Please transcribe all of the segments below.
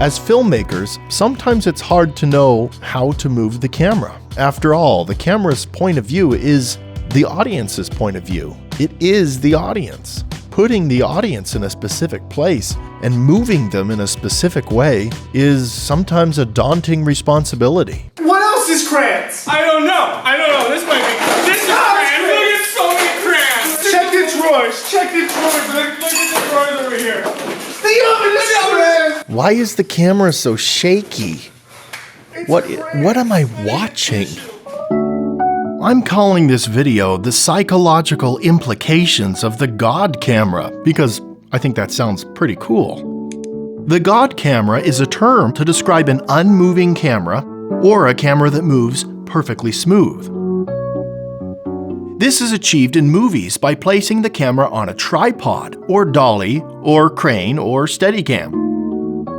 As filmmakers, sometimes it's hard to know how to move the camera. After all, the camera's point of view is the audience's point of view. It is the audience. Putting the audience in a specific place and moving them in a specific way is sometimes a daunting responsibility. What else is crayons? I don't know. This might be. This is crayons. Look at so many crayons. Check the drawers. Look at the drawers over here. The oven is crayons. Why is the camera so shaky? What am I watching? I'm calling this video The Psychological Implications of the God Camera because I think that sounds pretty cool. The God Camera is a term to describe an unmoving camera or a camera that moves perfectly smooth. This is achieved in movies by placing the camera on a tripod or dolly or crane or Steadicam.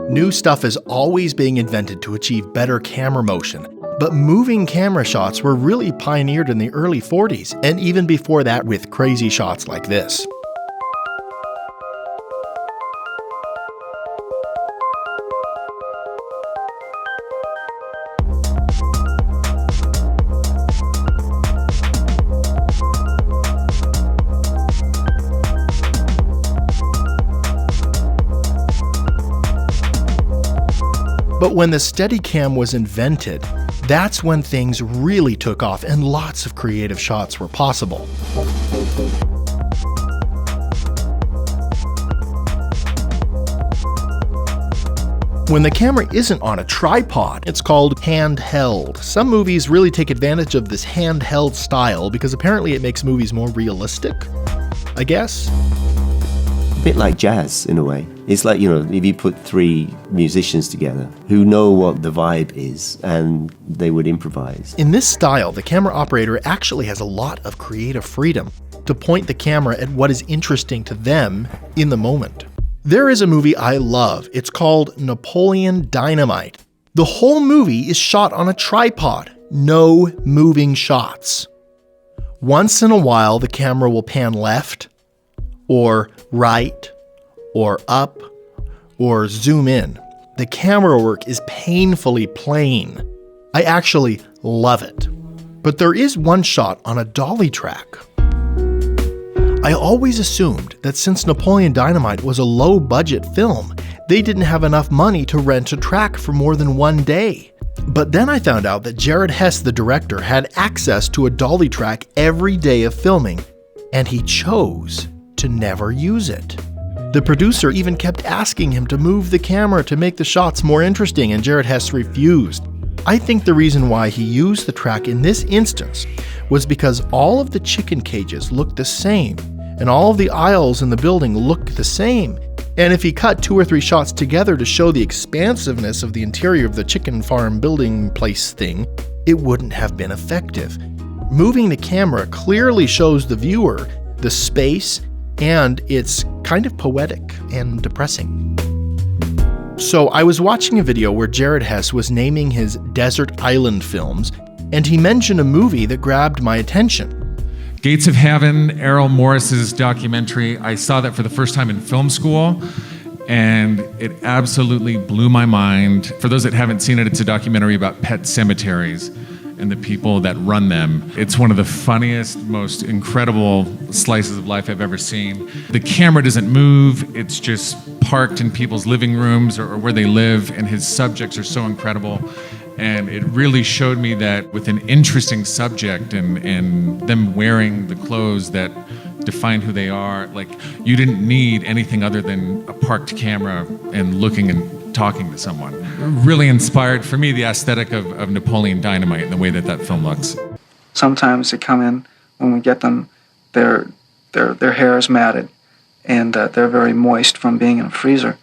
New stuff is always being invented to achieve better camera motion. But moving camera shots were really pioneered in the early 40s, and even before that with crazy shots like this. But when the Steadicam was invented, that's when things really took off and lots of creative shots were possible. When the camera isn't on a tripod, it's called handheld. Some movies really take advantage of this handheld style because apparently it makes movies more realistic, I guess. A bit like jazz in a way. It's like, if you put three musicians together who know what the vibe is and they would improvise. In this style, the camera operator actually has a lot of creative freedom to point the camera at what is interesting to them in the moment. There is a movie I love. It's called Napoleon Dynamite. The whole movie is shot on a tripod. No moving shots. Once in a while, the camera will pan left, or right, or up, or zoom in. The camera work is painfully plain. I actually love it. But there is one shot on a dolly track. I always assumed that since Napoleon Dynamite was a low-budget film, they didn't have enough money to rent a track for more than one day. But then I found out that Jared Hess, the director, had access to a dolly track every day of filming, and he chose to never use it. The producer even kept asking him to move the camera to make the shots more interesting, and Jared Hess refused. I think the reason why he used the track in this instance was because all of the chicken cages looked the same, and all of the aisles in the building looked the same. And if he cut 2 or 3 shots together to show the expansiveness of the interior of the chicken farm building place thing, it wouldn't have been effective. Moving the camera clearly shows the viewer the space, and it's kind of poetic and depressing. So I was watching a video where Jared Hess was naming his desert island films, and he mentioned a movie that grabbed my attention. Gates of Heaven, Errol Morris's documentary. I saw that for the first time in film school, and it absolutely blew my mind. For those that haven't seen it, it's a documentary about pet cemeteries and the people that run them. It's one of the funniest, most incredible slices of life I've ever seen. The camera doesn't move, it's just parked in people's living rooms or where they live, and his subjects are so incredible. And it really showed me that with an interesting subject and them wearing the clothes that define who they are, like, you didn't need anything other than a parked camera and looking and talking to someone. Really inspired, for me, the aesthetic of Napoleon Dynamite and the way that film looks. Sometimes they come in, when we get them, their hair is matted, and they're very moist from being in a freezer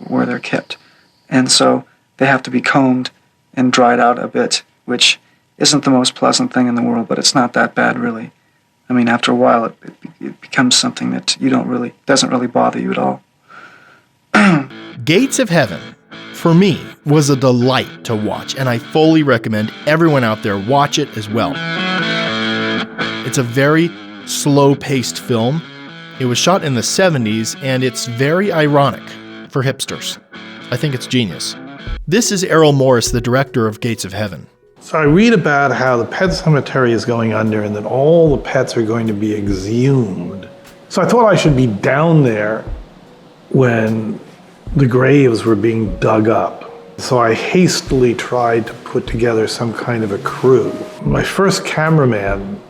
where they're kept. And so they have to be combed and dried out a bit, which isn't the most pleasant thing in the world, but it's not that bad, really. I mean, after a while, it becomes something that doesn't really bother you at all. Gates of Heaven, for me, was a delight to watch, and I fully recommend everyone out there watch it as well. It's a very slow-paced film. It was shot in the 70s, and it's very ironic for hipsters. I think it's genius. This is Errol Morris, the director of Gates of Heaven. So I read about how the pet cemetery is going under and that all the pets are going to be exhumed. So I thought I should be down there when the graves were being dug up. So I hastily tried to put together some kind of a crew. My first cameraman,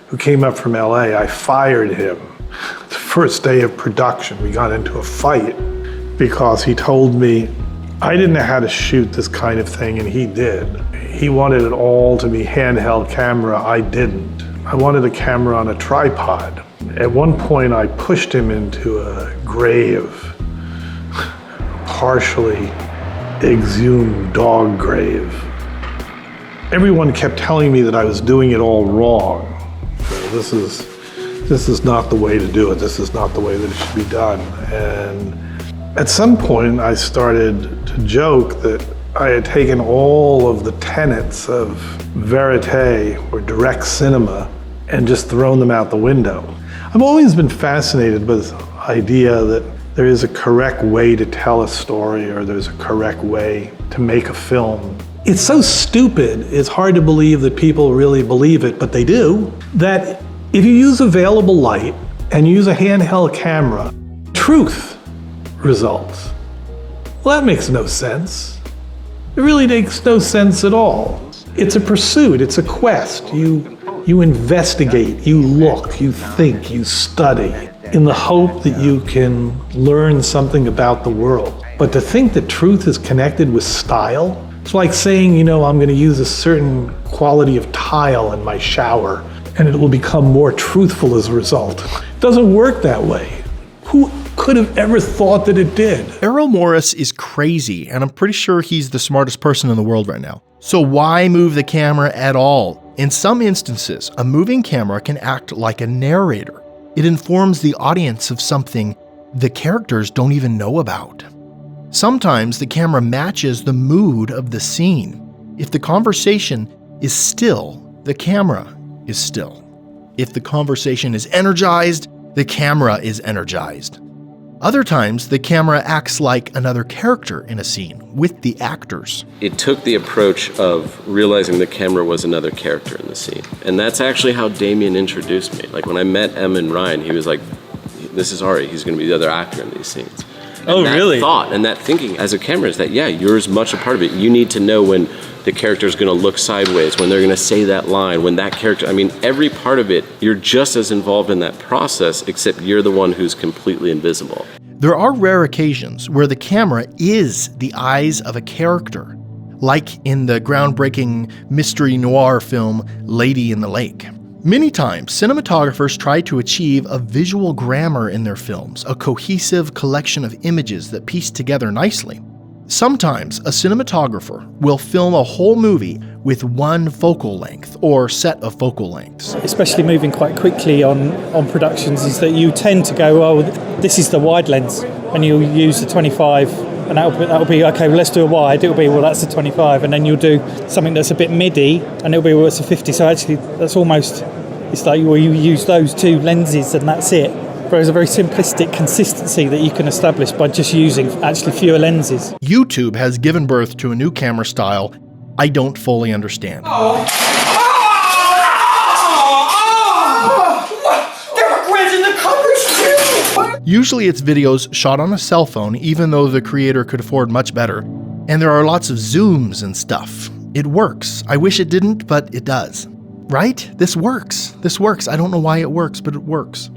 who came up from LA, I fired him. The first day of production, we got into a fight because he told me I didn't know how to shoot this kind of thing, and he did. He wanted it all to be handheld camera. I didn't. I wanted a camera on a tripod. At one point, I pushed him into a grave, partially exhumed dog grave. Everyone kept telling me that I was doing it all wrong. This is not the way to do it. This is not the way that it should be done. And at some point, I started to joke that I had taken all of the tenets of verite or direct cinema and just thrown them out the window. I've always been fascinated with the idea that there is a correct way to tell a story, or there's a correct way to make a film. It's so stupid, it's hard to believe that people really believe it, but they do, that if you use available light and use a handheld camera, truth results. Well, that makes no sense. It really makes no sense at all. It's a pursuit, it's a quest. You investigate, you look, you think, you study in the hope that you can learn something about the world. But to think that truth is connected with style, it's like saying, I'm going to use a certain quality of tile in my shower and it will become more truthful as a result. It doesn't work that way. Who could have ever thought that it did? Errol Morris is crazy, and I'm pretty sure he's the smartest person in the world right now. So why move the camera at all? In some instances, a moving camera can act like a narrator. It informs the audience of something the characters don't even know about. Sometimes the camera matches the mood of the scene. If the conversation is still, the camera is still. If the conversation is energized, the camera is energized. Other times, the camera acts like another character in a scene with the actors. It took the approach of realizing the camera was another character in the scene. And that's actually how Damien introduced me. Like when I met Em and Ryan, he was like, this is Ari, he's going to be the other actor in these scenes. And that thought and that thinking as a camera is that, you're as much a part of it. You need to know when the character's going to look sideways, when they're going to say that line, when that character, every part of it, you're just as involved in that process, except you're the one who's completely invisible. There are rare occasions where the camera is the eyes of a character, like in the groundbreaking mystery noir film Lady in the Lake. Many times, cinematographers try to achieve a visual grammar in their films, a cohesive collection of images that piece together nicely. Sometimes, a cinematographer will film a whole movie with one focal length or set of focal lengths. Especially moving quite quickly on productions, is that you tend to go, this is the wide lens, and you'll use the 25, and that'll be okay, well, let's do a wide. It'll be, well, that's the 25, and then you'll do something that's a bit midi, and it'll be, well, it's a 50. So actually, that's almost, it's like, well, you use those two lenses, and that's it. There's a very simplistic consistency that you can establish by just using actually fewer lenses. YouTube has given birth to a new camera style I don't fully understand. Usually it's videos shot on a cell phone, even though the creator could afford much better. And there are lots of zooms and stuff. It works. I wish it didn't, but it does. Right? This works. This works. I don't know why it works, but it works.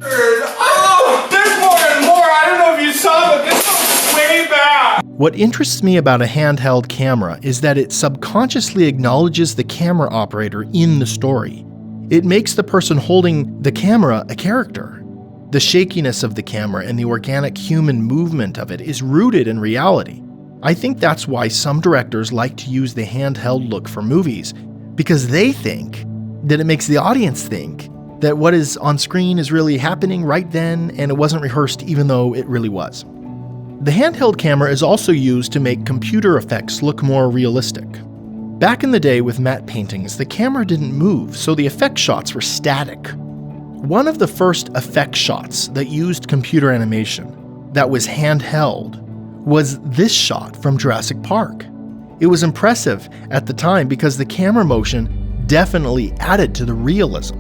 What interests me about a handheld camera is that it subconsciously acknowledges the camera operator in the story. It makes the person holding the camera a character. The shakiness of the camera and the organic human movement of it is rooted in reality. I think that's why some directors like to use the handheld look for movies, because they think that it makes the audience think that what is on screen is really happening right then and it wasn't rehearsed even though it really was. The handheld camera is also used to make computer effects look more realistic. Back in the day with matte paintings, the camera didn't move, so the effect shots were static. One of the first effect shots that used computer animation, that was handheld, was this shot from Jurassic Park. It was impressive at the time because the camera motion definitely added to the realism,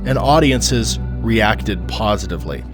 and audiences reacted positively.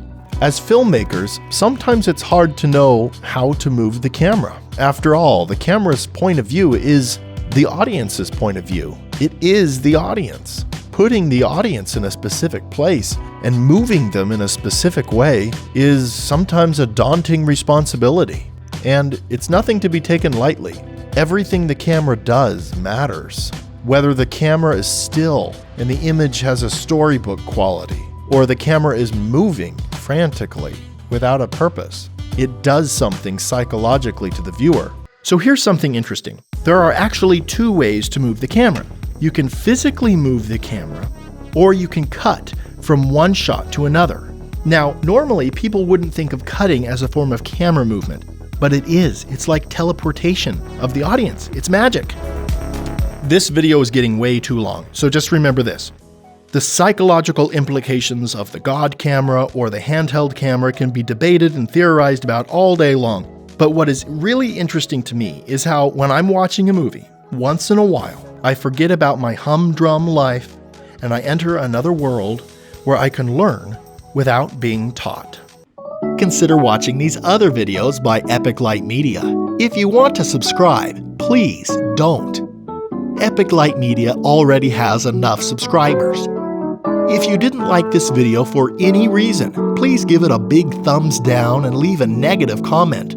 As filmmakers, sometimes it's hard to know how to move the camera. After all, the camera's point of view is the audience's point of view. It is the audience. Putting the audience in a specific place and moving them in a specific way is sometimes a daunting responsibility. And it's nothing to be taken lightly. Everything the camera does matters. Whether the camera is still and the image has a storybook quality, or the camera is moving frantically without a purpose, it does something psychologically to the viewer. So here's something interesting. There are actually two ways to move the camera. You can physically move the camera, or you can cut from one shot to another. Now, normally people wouldn't think of cutting as a form of camera movement, but it is. It's like teleportation of the audience. It's magic. This video is getting way too long, so just remember this. The psychological implications of the God camera or the handheld camera can be debated and theorized about all day long. But what is really interesting to me is how when I'm watching a movie, once in a while, I forget about my humdrum life and I enter another world where I can learn without being taught. Consider watching these other videos by Epic Light Media. If you want to subscribe, please don't. Epic Light Media already has enough subscribers. If you didn't like this video for any reason, please give it a big thumbs down and leave a negative comment.